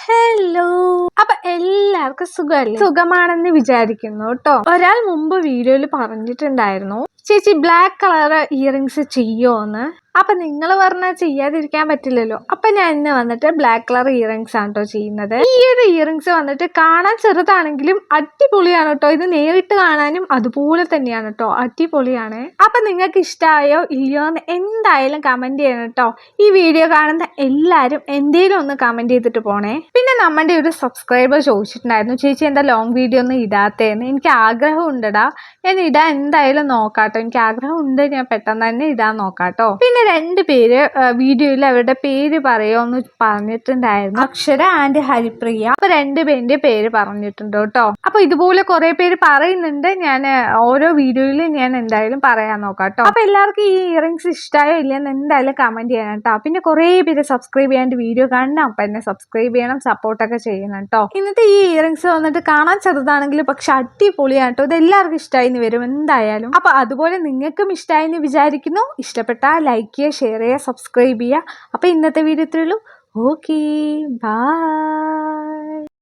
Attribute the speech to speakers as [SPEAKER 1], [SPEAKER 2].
[SPEAKER 1] Hello, അപ്പൊ എല്ലാവർക്കും സുഖമല്ലേ? സുഖമാണെന്ന് വിചാരിക്കുന്നു കേട്ടോ. ഒരാൾ മുമ്പ് വീഡിയോയിൽ പറഞ്ഞിട്ടുണ്ടായിരുന്നു, ചേച്ചി ബ്ലാക്ക് കളർ ഇയറിങ്സ് ചെയ്യുമോന്ന്. അപ്പൊ നിങ്ങൾ പറഞ്ഞാൽ ചെയ്യാതിരിക്കാൻ പറ്റില്ലല്ലോ. അപ്പൊ ഞാൻ ഇന്ന് വന്നിട്ട് ബ്ലാക്ക് കളർ ഇയറിങ്സ് ആണ് കേട്ടോ ചെയ്യുന്നത്. ഈ ഒരു ഇയറിങ്സ് വന്നിട്ട് കാണാൻ ചെറുതാണെങ്കിലും അടിപൊളിയാണ് കേട്ടോ. ഇത് നേരിട്ട് കാണാനും അതുപോലെ തന്നെയാണ് കേട്ടോ, അടിപൊളിയാണ്. അപ്പൊ നിങ്ങൾക്ക് ഇഷ്ടമായോ ഇല്ലയോ എന്ന് എന്തായാലും കമന്റ് ചെയ്യണം കേട്ടോ. ഈ വീഡിയോ കാണുന്ന എല്ലാവരും എന്തേലും ഒന്ന് കമന്റ് ചെയ്തിട്ട് പോണേ. പിന്നെ നമ്മുടെ ഒരു സബ്സ്ക്രൈബർ ചോദിച്ചിട്ടുണ്ടായിരുന്നു, ചേച്ചി എന്താ ലോങ് വീഡിയോ ഒന്നും ഇടാത്തേന്ന്. എനിക്ക് ആഗ്രഹം ഉണ്ടടാ, ഞാൻ ഇടാൻ എന്തായാലും നോക്കാട്ടോ. എനിക്ക് ആഗ്രഹം ഉണ്ട്, ഞാൻ പെട്ടെന്ന് തന്നെ ഇടാൻ നോക്കാട്ടോ. പിന്നെ 2 പേര് വീഡിയോയിൽ അവരുടെ പേര് പറയുമെന്ന് പറഞ്ഞിട്ടുണ്ടായിരുന്നു, അക്ഷര ആൻഡ് ഹരിപ്രിയ. അപ്പൊ 2 പേരുടെ പേര് പറഞ്ഞിട്ടുണ്ട് കേട്ടോ. അപ്പൊ ഇതുപോലെ കുറെ പേര് പറയുന്നുണ്ട്, ഞാൻ ഓരോ വീഡിയോയിൽ ഞാൻ എന്തായാലും പറയാൻ നോക്കാട്ടോ. അപ്പൊ എല്ലാവർക്കും ഈ ഇയറിങ്സ് ഇഷ്ടമായോ ഇല്ലെന്ന് എന്തായാലും കമന്റ് ചെയ്യണം കേട്ടോ. പിന്നെ കുറെ പേര് സബ്സ്ക്രൈബ് ചെയ്യാണ്ട് വീഡിയോ കാണണം, അപ്പൊ എന്നെ സബ്സ്ക്രൈബ് ചെയ്യണം, സപ്പോർട്ടൊക്കെ ചെയ്യണം കേട്ടോ. ഇന്നത്തെ ഈ ഇയറിങ്സ് വന്നിട്ട് കാണാൻ ചെറുതാണെങ്കിലും പക്ഷെ അടിപൊളിയാണ് കേട്ടോ. ഇത് എല്ലാവർക്കും ഇഷ്ടമായി വരും എന്തായാലും. അപ്പൊ അതുപോലെ നിങ്ങൾക്കും ഇഷ്ടമായി എന്ന് വിചാരിക്കുന്നു. ഇഷ്ടപ്പെട്ടാൽ ലൈക്ക് ചെയ്യുക, ഷെയർ ചെയ്യുക, സബ്സ്ക്രൈബ് ചെയ്യുക. അപ്പൊ ഇന്നത്തെ വീഡിയോ ഇത്രയേ ഉള്ളൂ. Okay, by.